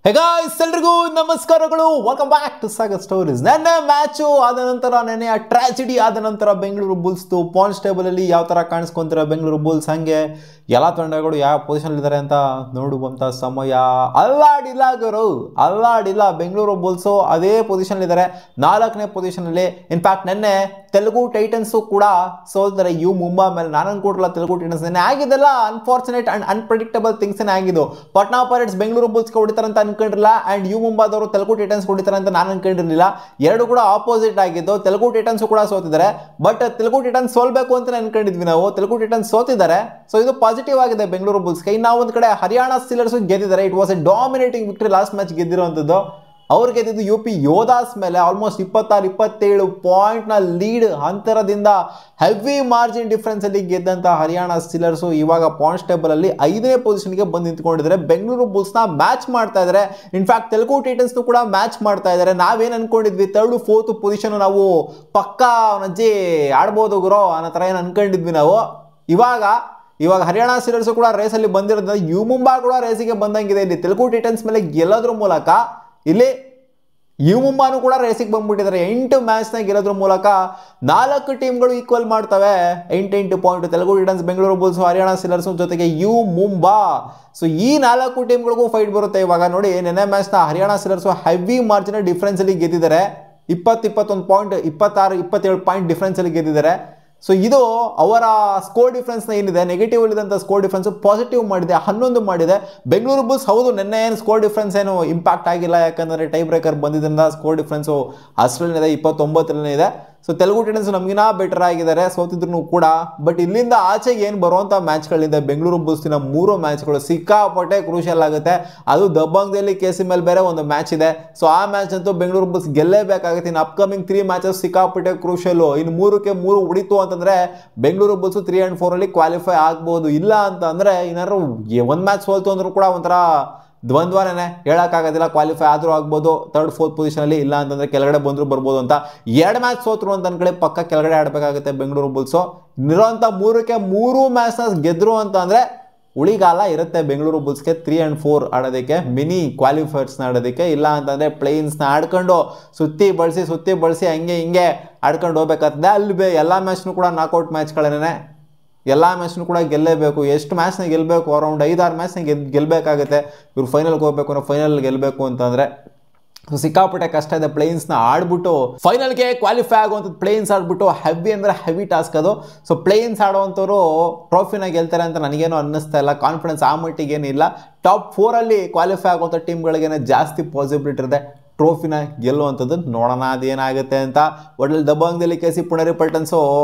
Hey guys, ಎಲ್ರಿಗೂ ನಮಸ್ಕಾರಗಳು. Welcome back to Sagar stories. ನೆನ್ನೆ ಮ್ಯಾಚು ಆದ ನಂತರ ನೆನ್ನೆ ಆ ಟ್ರಾಜಿಡಿ ಆದ ನಂತರ ಬೆಂಗಳೂರು ಬುಲ್ಸ್ದು ಪಾಯಿಂಟ್ಸ್ ಟೇಬಲ್ ಅಲ್ಲಿ ಯಾವ ತರ ಕಾಣಿಸ್ಕೊಂತಾರೆ ಬೆಂಗಳೂರು ಬುಲ್ಸ್, ಹಂಗೆ ಎಲ್ಲ ತಂಡಗಳು ಯಾವ ಪೊಸಿಷನ್ ಇದ್ದಾರೆ ಅಂತ ನೋಡುವಂತ ಸಮಯ. ಅಲ್ಲಾಡಿಲ್ಲ ಗುರು, ಅಲ್ಲಾಡಿಲ್ಲ. ಬೆಂಗಳೂರು ಬುಲ್ಸು ಅದೇ ಪೊಸಿಷನ್ ಇದ್ದಾರೆ, 4ನೇ ಪೊಸಿಷನ್ ಅಲ್ಲಿ. ಇನ್ಫ್ಯಾಕ್ಟ್ ನೆನ್ನೆ ತೆಲುಗು ಟೈಟನ್ಸ್ ಕೂಡ ಸೋಲ್ತಾರೆ ಯು ಮುಂಬಾ ಮೇಲೆ. ನಾನು ಅನ್ಕೊಟ್ರಲ್ಲ ತೆಲುಗು ಟೈಟನ್ಸ್ ನೆನ್ನೆ ಆಗಿದ್ದೆಲ್ಲ ಅನ್ಫಾರ್ಚುನೇಟ್ ಅಂಡ್ ಅನ್ಪ್ರೆಡಿಕ್ಟಬಲ್ ಥಿಂಗ್ಸ್ ಆಗಿದ್ದು. ಪಟ್ನಾ ಪೈರೇಟ್ಸ್ ಬೆಂಗಳೂರು ಬುಲ್ಸ್ಗೆ ಹೊಡಿತಾರೆ ಅಂತ ಅನ್ಕೊಂಡಿರಲಿಲ್ಲ, ಅಂಡ್ ಯು ಮುಂಬಾದವರು ತೆಲುಗು ಟೈಟನ್ಸ್ ಹೊಡಿತಾರೆ ಅಂತ ನಾನು ಅನ್ಕೊಂಡಿರಲಿಲ್ಲ. ಎರಡು ಕೂಡ ಆಪೋಸಿಟ್ ಆಗಿದ್ದು. ತೆಲುಗು ಟೈಟನ್ಸ್ ಕೂಡ ಸೋತಿದ್ದಾರೆ, ಬಟ್ ತೆಲುಗು ಟೈಟನ್ಸ್ ಸೋಲ್ಬೇಕು ಅಂತ ಅನ್ಕೊಂಡಿದ್ವಿ ನಾವು. ತೆಲುಗು ಟೈಟನ್ಸ್ ಸೋತಿದ್ದಾರೆ, ಸೊ ಇದು ಪಾಸಿಟಿವ್ ಆಗಿದೆ ಬೆಂಗಳೂರು ಬುಲ್ಸ್ಗೆ. ಇನ್ನು ಒಂದು ಕಡೆ ಹರಿಯಾಣ ಸ್ಟೀಲರ್ಸ್ ಗೆದ್ದಿದ್ದಾರೆ. It was a dominating victory last match ಗೆದ್ದಿರುವಂಥದ್ದು. ಅವ್ರು ಗೆದ್ದಿದ್ದು ಯು ಪಿ ಯೋಧಾಸ್ ಮೇಲೆ ಆಲ್ಮೋಸ್ಟ್ 26-27 ಪಾಯಿಂಟ್ನ ಲೀಡ್ ಅಂತರದಿಂದ ಹೆವಿ ಮಾರ್ಜಿನ್ ಡಿಫ್ರೆನ್ಸ್ ಅಲ್ಲಿ ಗೆದ್ದಂತ ಹರಿಯಾಣ ಸ್ಟೀಲರ್ಸ್ ಇವಾಗ ಪಾಯಿಂಟ್ಸ್ ಟೇಬಲ್ ಅಲ್ಲಿ 5ನೇ ಪೊಸಿಷನ್ಗೆ ಬಂದು ನಿಂತ್ಕೊಂಡಿದ್ದಾರೆ. ಬೆಂಗಳೂರು ಬುಲ್ಸ್ನ ಮ್ಯಾಚ್ ಮಾಡ್ತಾ ಇದ್ದಾರೆ. ಇನ್ಫ್ಯಾಕ್ಟ್ ತೆಲುಗು ಟೈಟನ್ಸ್ ಕೂಡ ಮ್ಯಾಚ್ ಮಾಡ್ತಾ ಇದ್ದಾರೆ. ನಾವೇನು ಅನ್ಕೊಂಡಿದ್ವಿ, 3rd 4th ಪೊಸಿಷನ್ ನಾವು ಪಕ್ಕಾ ಅವನಜ್ಜಿ ಆಡ್ಬೋದು ಗುರೋ ಅನ್ನೋ ಥರ ಏನು ಅನ್ಕೊಂಡಿದ್ವಿ ನಾವು. ಇವಾಗ ಹರಿಯಾಣ ಸ್ಟೀಲರ್ಸ್ ಕೂಡ ರೇಸಲ್ಲಿ ಬಂದಿರೋದ್ರಿಂದ ಯು ಮುಂಬಾ ಕೂಡ ರೇಸಿಗೆ ಬಂದಂಗಿದೆ. ಇಲ್ಲಿ ತೆಲುಗು ಟೈಟನ್ಸ್ ಮೇಲೆ ಗೆಲ್ಲೋದ್ರ ಮೂಲಕ ಇಲ್ಲಿ ಯು ಮುಂಬಾನು ಕೂಡ ರೇಸಿಗೆ ಬಂದ್ಬಿಟ್ಟಿದ್ದಾರೆ. 8 ಮ್ಯಾಚ್ನ ಗೆಲ್ಲೋದ್ರ ಮೂಲಕ 4 ಟೀಮ್ಗಳು ಈಕ್ವಲ್ ಮಾಡ್ತವೆ 8 point. Telugu Titans, Bengaluru Bulls, Haryana Steelers ಜೊತೆಗೆ ಯು ಮುಂಬಾ. ಸೊ ಈ 4 ಟೀಮ್ಗಳಿಗೂ ಫೈಟ್ ಬರುತ್ತೆ ಇವಾಗ. ನೋಡಿ, ನೆನ್ನೆ ಮ್ಯಾಚ್ನ Haryana Steelers heavy margin difference ಅಲ್ಲಿ ಗೆದ್ದಿದ್ದಾರೆ. 20-21 ಪಾಯಿಂಟ್, 26-27 ಪಾಯಿಂಟ್ ಡಿಫ್ರೆನ್ಸ್ ಅಲ್ಲಿ ಗೆದ್ದಿದ್ದಾರೆ. ಸೊ ಇದು ಅವರ ಸ್ಕೋರ್ ಡಿಫ್ರೆನ್ಸ್ನ ಏನಿದೆ, ನೆಗೆಟಿವ್ ಇಲ್ಲಿದಂಥ ಸ್ಕೋರ್ ಡಿಫ್ರೆನ್ಸ್ ಪಾಸಿಟಿವ್ ಮಾಡಿದೆ, 11 ಮಾಡಿದೆ. ಬೆಂಗಳೂರು ಬುಲ್ಸ್ ಹೌದು ನೆನ್ನೆ ಏನು ಸ್ಕೋರ್ ಡಿಫ್ರೆನ್ಸ್ ಏನು ಇಂಪ್ಯಾಕ್ಟ್ ಆಗಿಲ್ಲ, ಯಾಕಂದರೆ ಟೈ ಬ್ರೇಕರ್ ಬಂದಿದ್ದರಿಂದ ಸ್ಕೋರ್ ಡಿಫ್ರೆನ್ಸು ಅಷ್ಟರಲ್ಲಿದೆ, 29 ಇದೆ. ಸೊ ತೆಲುಗು ಟೈಟನ್ಸ್ ನಮಗಿನ ಬೆಟರ್ ಆಗಿದ್ದಾರೆ ಸೋತಿದ್ರು ಕೂಡ. ಬಟ್ ಇಲ್ಲಿಂದ ಆಚೆಗೆ ಏನು ಬರುವಂಥ ಮ್ಯಾಚ್ಗಳಿಂದ ಬೆಂಗಳೂರು ಬುಲ್ಸ್ನ 3 ಮ್ಯಾಚ್ಗಳು ಸಿಕ್ಕಾಪಟ್ಟೆ ಕ್ರೂಷಿಯಲ್ ಆಗುತ್ತೆ. ಅದು ದಬ್ಬಂಗದಲ್ಲಿ KC ಮೇಲೆ ಬೇರೆ ಒಂದು ಮ್ಯಾಚ್ ಇದೆ. ಸೊ ಆ ಮ್ಯಾಚ್ ಅಂತೂ ಬೆಂಗಳೂರು ಬುಲ್ಸ್ ಗೆಲ್ಲೇಬೇಕಾಗುತ್ತೆ. ಇನ್ನು ಅಪ್ಕಮಿಂಗ್ 3 ಮ್ಯಾಚಸ್ ಸಿಕ್ಕಾಪಟ್ಟೆ ಕ್ರೂಷಿಯಲು. ಇನ್ನು 3ಕ್ಕೆ 3 ಉಳಿತು ಅಂತಂದರೆ ಬೆಂಗಳೂರು ಬುಲ್ಸ್ 3 and 4 ಅಲ್ಲಿ ಕ್ವಾಲಿಫೈ ಆಗ್ಬೋದು. ಇಲ್ಲ ಅಂತ ಅಂದರೆ ಏನಾದ್ರು ಒಂದು ಮ್ಯಾಚ್ ಸೋಲ್ತು ಅಂದ್ರೂ ಕೂಡ ಒಂಥರ ದ್ವಂದ್ವನೇ, ಹೇಳೋಕ್ಕಾಗೋದಿಲ್ಲ. ಕ್ವಾಲಿಫೈ ಆದರೂ ಆಗ್ಬೋದು 3rd 4th ಪೊಸಿಷನಲ್ಲಿ, ಇಲ್ಲ ಅಂತಂದರೆ ಕೆಳಗಡೆ ಬಂದರೂ ಬರ್ಬೋದು ಅಂತ. 2 ಮ್ಯಾಚ್ ಸೋತರು ಅಂತ ಅನ್ಕಡೆ ಪಕ್ಕ ಕೆಳಗಡೆ ಆಡಬೇಕಾಗುತ್ತೆ ಬೆಂಗಳೂರು ಬುಲ್ಸು. ಇರೋಂಥ 3ಕ್ಕೆ 3 ಮ್ಯಾಚ್ನ ಗೆದ್ದರು ಅಂತ ಅಂದರೆ ಉಳಿಗಾಲ ಇರುತ್ತೆ ಬೆಂಗಳೂರು ಬುಲ್ಸ್ಗೆ 3 and 4 ಆಡೋದಕ್ಕೆ, ಮಿನಿ ಕ್ವಾಲಿಫೈರ್ಸ್ನ ಆಡೋದಕ್ಕೆ. ಇಲ್ಲ ಅಂತಂದರೆ ಪ್ಲೇನ್ಸ್ನ ಆಡ್ಕೊಂಡು ಸುತ್ತಿ ಬಳಸಿ ಹಂಗೆ ಹಿಂಗೆ ಆಡ್ಕೊಂಡು ಹೋಗ್ಬೇಕಾಗ್ತದೆ. ಅಲ್ಲಿ ಎಲ್ಲ ಮ್ಯಾಚ್ನೂ ಕೂಡ ನಾಕೌಟ್ ಮ್ಯಾಚ್ಗಳೇನೆ, ಎಲ್ಲ ಮ್ಯಾಚ್ನೂ ಕೂಡ ಗೆಲ್ಲೇಬೇಕು. ಎಷ್ಟು ಮ್ಯಾಚ್ನ ಗೆಲ್ಲಬೇಕು, ಅರೌಂಡ್ 5-6 ಮ್ಯಾಚ್ನ ಗೆಲ್ಲಬೇಕಾಗುತ್ತೆ ಇವ್ರು ಫೈನಲ್ಗೆ ಹೋಗ್ಬೇಕು ಅನ್ನೋ. ಫೈನಲ್ ಗೆಲ್ಲಬೇಕು ಅಂತಂದರೆ ಸಿಕ್ಕಾಪಟ್ಟೆ ಕಷ್ಟ ಇದೆ. ಪ್ಲೇನ್ಸ್ನ ಆಡ್ಬಿಟ್ಟು ಫೈನಲ್ಗೆ ಕ್ವಾಲಿಫೈ ಆಗುವಂಥದ್ದು ಪ್ಲೇನ್ಸ್ ಆಡ್ಬಿಟ್ಟು ಹೆವಿ ಅಂದರೆ ಹೆವಿ ಟಾಸ್ಕ್ ಅದು. ಸೊ ಪ್ಲೇನ್ಸ್ ಆಡುವಂಥವ್ರು ಟ್ರೋಫಿನ ಗೆಲ್ತಾರೆ ಅಂತ ನನಗೇನು ಅನ್ನಿಸ್ತಾ ಇಲ್ಲ. ಕಾನ್ಫಿಡೆನ್ಸ್ ಆ ಮಟ್ಟಿಗೇನಿಲ್ಲ. ಟಾಪ್ 4 ಅಲ್ಲಿ ಕ್ವಾಲಿಫೈ ಆಗುವಂಥ ಟೀಮ್ಗಳಿಗೇನೆ ಜಾಸ್ತಿ ಪಾಸಿಬಿಲಿಟಿ ಇರುತ್ತೆ ಟ್ರೋಫಿನ ಗೆಲ್ಲುವಂಥದ್ದು. ನೋಡೋಣ ಅದೇನಾಗುತ್ತೆ ಅಂತ. ಒಟ್ಟಲ್ಲಿ ದಬ್ಬಂಗದಲ್ಲಿ KC ಪುಣೇರಿ ಪಲ್ಟನ್ಸು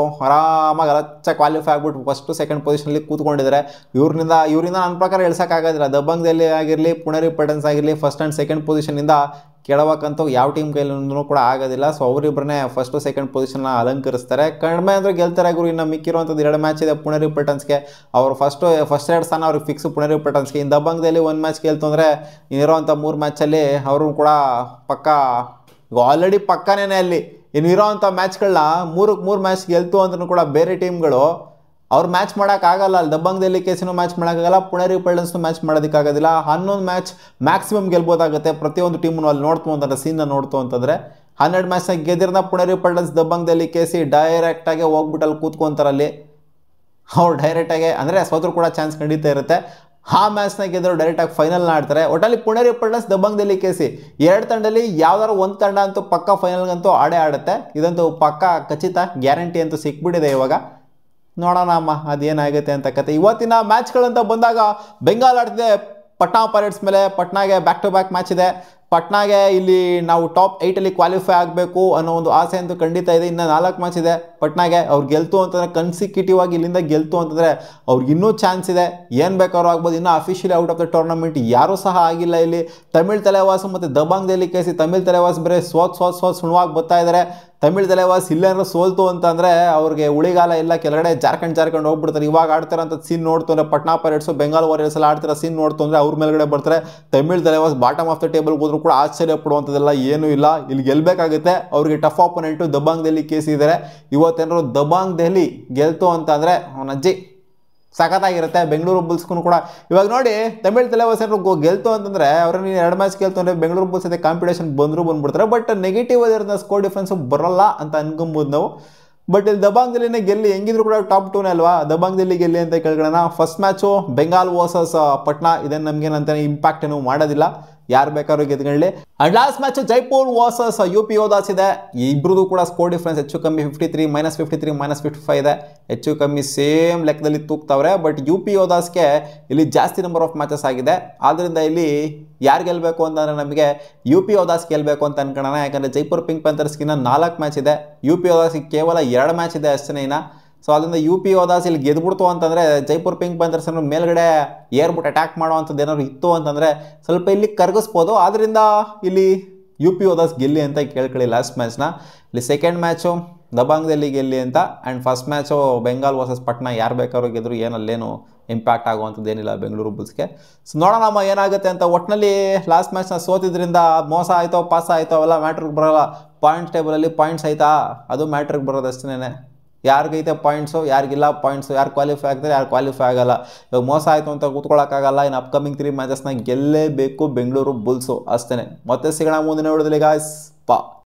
ಆರಾಮಾಗಿ ಅಲಚ್ಚ ಕ್ವಾಲಿಫೈ ಆಗ್ಬಿಟ್ಟು 1st 2nd ಪೊಸಿಷನಲ್ಲಿ ಕೂತ್ಕೊಂಡಿದ್ದಾರೆ. ಇವರಿಂದ ನನ್ನ ಪ್ರಕಾರ ಇಳ್ಸೋಕ್ಕಾಗೋದಿಲ್ಲ. ದಬ್ಬಂಗದಲ್ಲಿ ಆಗಿರಲಿ, ಪುಣೇರಿ ಪಲ್ಟನ್ಸ್ ಆಗಿರಲಿ, 1st and 2nd ಪೊಸಿಷನಿಂದ ಕೆಳವಕ್ಕಂತೂ ಯಾವ ಟೀಮ್ ಕೈಲೂ ಕೂಡ ಆಗೋದಿಲ್ಲ. ಸೊ ಅವರಿಬ್ಬರನ್ನೇ 1st 2nd ಪೊಸಿಷನ್ನ ಅಲಂಕರಿಸ್ತಾರೆ. ಕಡಿಮೆ ಅಂದರೆ ಗೆಲ್ತಾರೆ ಗುರು. ಇನ್ನು ಮಿಕ್ಕಿರುವಂಥದ್ದು 2 ಮ್ಯಾಚ್ ಇದೆ ಪುಣೇರಿ ಪಲ್ಟನ್ಸ್ಗೆ. ಅವರು ಫಸ್ಟ್ 2 ಸ್ಥಾನ ಅವ್ರಿಗೆ ಫಿಕ್ಸ್ ಪುಣೇರಿ ಪಲ್ಟನ್ಸ್ಗೆ. ಇನ್ನು ದಬ್ಬಂಗದಲ್ಲಿ 1 ಮ್ಯಾಚ್ ಗೆಲ್ತು ಅಂದರೆ ಇನ್ನಿರೋವಂಥ 3 ಮ್ಯಾಚಲ್ಲಿ ಅವರು ಕೂಡ ಪಕ್ಕ ಆಲ್ರೆಡಿ ಪಕ್ಕನೇ ಅಲ್ಲಿ. ಇನ್ನು ಇರೋವಂಥ ಮ್ಯಾಚ್ಗಳನ್ನ 3 ಮ್ಯಾಚ್ ಗೆಲ್ತು ಅಂತಲೂ ಕೂಡ ಬೇರೆ ಟೀಮ್ಗಳು ಅವ್ರು ಮ್ಯಾಚ್ ಮಾಡೋಕ್ಕಾಗಲ್ಲ. ಅಲ್ಲಿ ದಬ್ಬಂಗದಲ್ಲಿ KCನೂ ಮ್ಯಾಚ್ ಮಾಡೋಕ್ಕಾಗಲ್ಲ, ಪುಣೇರಿ ಪಲ್ಟನ್ಸ್ನು ಮ್ಯಾಚ್ ಮಾಡೋದಕ್ಕಾಗೋದಿಲ್ಲ. 11 ಮ್ಯಾಚ್ ಮ್ಯಾಕ್ಸಿಮಮ್ ಗೆಲ್ಬೋದಾಗುತ್ತೆ ಪ್ರತಿಯೊಂದು ಟೀಮನ್ನು ಅಲ್ಲಿ ನೋಡ್ತು ಅಂತಂದರೆ, ಸೀನ್ನ ನೋಡ್ತು ಅಂತಂದರೆ. 12 ಮ್ಯಾಚ್ನ ಗೆದ್ದಿರೋದ ಪುಣೇರಿ ಪಲ್ಟನ್ಸ್, ದಬ್ಬಂಗದಲ್ಲಿ KC ಡೈರೆಕ್ಟಾಗಿ ಹೋಗ್ಬಿಟ್ಟು ಅಲ್ಲಿ ಕೂತ್ಕೊಂತಾರಲ್ಲಿ. ಅವ್ರು ಡೈರೆಕ್ಟಾಗಿ ಅಂದರೆ ಸೋತ್ರು ಕೂಡ ಚಾನ್ಸ್ ಖಂಡಿತ ಇರುತ್ತೆ. ಆ ಮ್ಯಾಚ್ನ ಗೆದ್ದರು ಡೈರೆಕ್ಟಾಗಿ ಫೈನಲ್ನ ಆಡ್ತಾರೆ. ಒಟ್ಟಲ್ಲಿ ಪುಣೇರಿ ಪಲ್ಟನ್ಸ್, ದಬ್ಬಂಗದಲ್ಲಿ KC 2 ತಂಡದಲ್ಲಿ ಯಾವ್ದಾದ್ರು ಒಂದು ತಂಡ ಅಂತೂ ಪಕ್ಕ ಫೈನಲ್ಗಂತೂ ಆಡುತ್ತೆ. ಇದಂತೂ ಪಕ್ಕ ಖಚಿತ, ಗ್ಯಾರಂಟಿ ಅಂತೂ ಸಿಕ್ಬಿಟ್ಟಿದೆ ಇವಾಗ. ನೋಡೋಣ ಅಮ್ಮ ಅದೇನಾಗುತ್ತೆ ಅಂತ ಕತೆ. ಇವತ್ತಿನ ಮ್ಯಾಚ್ಗಳಂತ ಬಂದಾಗ ಬೆಂಗಾಲ್ ಆಡ್ತಿದೆ ಪಟ್ನಾ ಪೈರೇಟ್ಸ್ ಮೇಲೆ. ಪಟ್ನಾಗೆ ಬ್ಯಾಕ್ ಟು ಬ್ಯಾಕ್ ಮ್ಯಾಚ್ ಇದೆ. ಪಟ್ನಾಗೆ ಇಲ್ಲಿ ನಾವು ಟಾಪ್ 8 ಅಲ್ಲಿ ಕ್ವಾಲಿಫೈ ಆಗಬೇಕು ಅನ್ನೋ ಒಂದು ಆಸೆ ಅಂತೂ ಖಂಡಿತ ಇದೆ. ಇನ್ನು 4 ಮ್ಯಾಚ್ ಇದೆ ಪಟ್ನಾಗೆ. ಅವ್ರು ಗೆಲ್ತು ಅಂತಂದರೆ ಕನ್ಸಿಕ್ಯೂಟಿವ್ ಆಗಿ ಇಲ್ಲಿಂದ ಗೆಲ್ತು ಅಂತಂದರೆ ಅವ್ರಿಗೆ ಇನ್ನೂ ಚಾನ್ಸ್ ಇದೆ, ಏನು ಬೇಕಾದ್ರೂ ಆಗ್ಬೋದು. ಇನ್ನೂ officially out of the tournament ಯಾರೂ ಸಹ ಆಗಿಲ್ಲ ಇಲ್ಲಿ. ತಮಿಳ್ ತಲೆವಾಸು ಮತ್ತು ದಬ್ಬಂಗದಲ್ಲಿ KC. ತಮಿಳ್ ತಲೆವಾಸು ಬೇರೆ ಸೋತ್ ಸುಣವಾಗಿ ಬರ್ತಾ ಇದ್ದಾರೆ. ತಮಿಳ್ ತಲೆವಾಸ್ ಇಲ್ಲೇನಾದ್ರು ಸೋಲ್ತು ಅಂತಂದರೆ ಅವ್ರಿಗೆ ಉಳಿಗಾಲ ಇಲ್ಲ, ಕೆಳಗಡೆ ಜಾರ್ಕೊಂಡು ಹೋಗ್ಬಿಡ್ತಾರೆ. ಇವಾಗ ಆಡ್ತಾರಂಥ ಸೀನ್ ನೋಡ್ತು ಅಂದರೆ ಪಟ್ನಾ ಪೈರೇಟ್ಸು ಬೆಂಗಾಲ್ ವಾರಿಯರ್ಸ್ ಎಲ್ಲ ಆಡ್ತಿರೋ ಸೀನ್ ನೋಡ್ತು ಅಂದರೆ ಅವ್ರ ಮೇಲ್ಗಡೆ ಬರ್ತಾರೆ. Tamil Thalaivas bottom of the ಟೇಬಲ್ಗೆ ಹೋದ್ರು ಕೂಡ ಆಶ್ಚರ್ಯ ಪಡುವಂಥದ್ದೆಲ್ಲ ಏನೂ ಇಲ್ಲ. ಇಲ್ಲಿ ಗೆಲ್ಲಬೇಕಾಗುತ್ತೆ. ಅವ್ರಿಗೆ ಟಫ್ ಆಪೋನೆಂಟು ದಬ್ಬಂಗದಲ್ಲಿ KC ಇದ್ದಾರೆ. ಇವತ್ತೇನಾದ್ರು ದಬ್ಬಂಗ್ ದೆಹಲಿ ಗೆಲ್ತು ಅಂತ ಅಂದರೆ ಅವನಜ್ಜಿ ಸಖತ್ತಾಗಿರುತ್ತೆ. ಬೆಂಗಳೂರು ಬುಲ್ಸ್ಗೂ ಕೂಡ ಇವಾಗ ನೋಡಿ ತಮಿಳ್ ತಲೆವಾಸರು ಗೆಲ್ತು ಅಂತಂದರೆ ಅವ್ರನ್ನ 2 ಮ್ಯಾಚ್ ಗೆಲ್ತು ಅಂದರೆ ಬೆಂಗಳೂರು ಬುಲ್ಸ್ ಜೊತೆ ಕಾಂಪಿಟೇಷನ್ ಬಂದ್ಬಿಡ್ತಾರೆ. ಬಟ್ ನೆಗೆಟಿವ್ ಆಗಿರೋ ಸ್ಕೋರ್ ಡಿಫ್ರೆನ್ಸು ಬರೋಲ್ಲ ಅಂತ ಅನ್ಕೊಬೋದು ನಾವು. ಬಟ್ ಇಲ್ಲಿ ದಬಾಂಗ್ದಲ್ಲಿನೇ ಗೆಲ್ಲಿ, ಹೆಂಗಿದ್ರು ಕೂಡ ಟಾಪ್ 2ನೇ ಅಲ್ವಾ, ದಬಾಂಗ್ದಲ್ಲಿ ಗೆಲ್ಲಿ ಅಂತ ಕೇಳ್ಕೊಳ್ಳೋಣ. First match Bengal versus Patna, ಇದನ್ನು ನಮಗೇನಂತ ಇಂಪ್ಯಾಕ್ಟ್ ಏನು ಮಾಡೋದಿಲ್ಲ, ಯಾರು ಬೇಕಾದ್ರೂ ಗೆದ್ಕೊಳ್ಳಿ. And last match Jaipur versus UP Yoddhas ಇದೆ. ಇಬ್ರದ್ದು ಕೂಡ ಸ್ಕೋರ್ ಡಿಫ್ರೆನ್ಸ್ ಹೆಚ್ಚು ಕಮ್ಮಿ 53 -55 ಇದೆ. ಹೆಚ್ಚು ಕಮ್ಮಿ ಸೇಮ್ ಲೆಕ್ಕದಲ್ಲಿ ತೂಗ್ತಾವ್ರೆ. ಬಟ್ UP ಯೋಧಾಸ್ಗೆ ಇಲ್ಲಿ ಜಾಸ್ತಿ ನಂಬರ್ ಆಫ್ ಮ್ಯಾಚಸ್ ಆಗಿದೆ. ಆದ್ದರಿಂದ ಇಲ್ಲಿ ಯಾರು ಗೆಲ್ಲಬೇಕು ಅಂತಂದರೆ ನಮಗೆ UP ಯೋಧಾಸ್ ಗೆಲ್ಲಬೇಕು ಅಂತ ಅನ್ಕೊಳ್ಳೋಣ. ಯಾಕಂದರೆ ಜೈಪುರ್ ಪಿಂಕ್ ಪ್ಯಾಂಥರ್ಸ್ಗಿನ್ನ 4 ಮ್ಯಾಚ್ ಇದೆ, UP ಯೋಧಾಸ್ಗೆ ಕೇವಲ 2 ಮ್ಯಾಚ್ ಇದೆ ಅಷ್ಟೇ ಇನ್ನು. ಸೊ ಅದರಿಂದ UP ಯೋಧಾಸ್ ಇಲ್ಲಿ ಗೆದ್ಬಿಡ್ತು ಅಂತಂದರೆ ಜೈಪುರ್ ಪಿಂಕ್ ಪ್ಯಾಂಥರ್ಸ್ ಮೇಲ್ಗಡೆ ಏರ್ಬಿಟ್ಟು ಅಟ್ಯಾಕ್ ಮಾಡೋವಂಥದ್ದು ಏನಾದ್ರು ಇತ್ತು ಅಂತಂದರೆ ಸ್ವಲ್ಪ ಇಲ್ಲಿ ಕರಗಿಸ್ಬೋದು. ಆದ್ದರಿಂದ ಇಲ್ಲಿ UP ಯೋಧಾಸ್ ಗೆಲ್ಲಿ ಅಂತ ಕೇಳ್ಕೊಳ್ಳಿ ಲಾಸ್ಟ್ ಮ್ಯಾಚ್ನ. ಇಲ್ಲಿ ಸೆಕೆಂಡ್ ಮ್ಯಾಚು ದಬಾಂಗ್ದಲ್ಲಿ ಗೆಲ್ಲಿ ಅಂತ. And first match Bengal versus Patna, ಯಾರು ಬೇಕಾದ್ರೂ ಗೆದ್ರು ಏನಲ್ಲೇನು ಇಂಪ್ಯಾಕ್ಟ್ ಆಗುವಂಥದ್ದು ಏನಿಲ್ಲ ಬೆಂಗಳೂರು ಬುಲ್ಸ್ಗೆ. ಸೊ ನೋಡೋಣ ಏನಾಗುತ್ತೆ ಅಂತ. ಒಟ್ಟಿನಲ್ಲಿ ಲಾಸ್ಟ್ ಮ್ಯಾಚ್ನ ಸೋತಿದ್ರಿಂದ ಮೋಸ ಆಯಿತೋ ಪಾಸ್ ಆಯಿತೋ ಅವೆಲ್ಲ ಮ್ಯಾಟ್ರಿಗೆ ಬರೋಲ್ಲ. ಪಾಯಿಂಟ್ಸ್ ಟೇಬಲಲ್ಲಿ ಪಾಯಿಂಟ್ಸ್ ಆಯಿತಾ ಅದು ಮ್ಯಾಟ್ರಿಗೆ ಬರೋದು ಅಷ್ಟೇ. ಯಾರಿಗೈತೆ ಪಾಯಿಂಟ್ಸು, ಯಾರಿಗಿಲ್ಲ ಪಾಯಿಂಟ್ಸು, ಯಾರು ಕ್ವಾಲಿಫೈ ಆಗ್ತಾರೆ, ಯಾರು ಕ್ವಾಲಿಫೈ ಆಗಲ್ಲ. ಇವಾಗ ಮೋಸ ಆಯಿತು ಅಂತ ಕೂತ್ಕೊಳ್ಳೋಕ್ಕಾಗಲ್ಲ. ಇನ್ನು ಅಪ್ಕಮಿಂಗ್ 3 ಮ್ಯಾಚಸ್ನ ಗೆಲ್ಲೇಬೇಕು ಬೆಂಗಳೂರು ಬುಲ್ಸು ಅಷ್ಟೇ. ಮತ್ತೆ ಸಿಗೋಣ ಮುಂದಿನ ವಿಡಿಯೋದಲ್ಲಿ ಗಾಯ್ಸ್.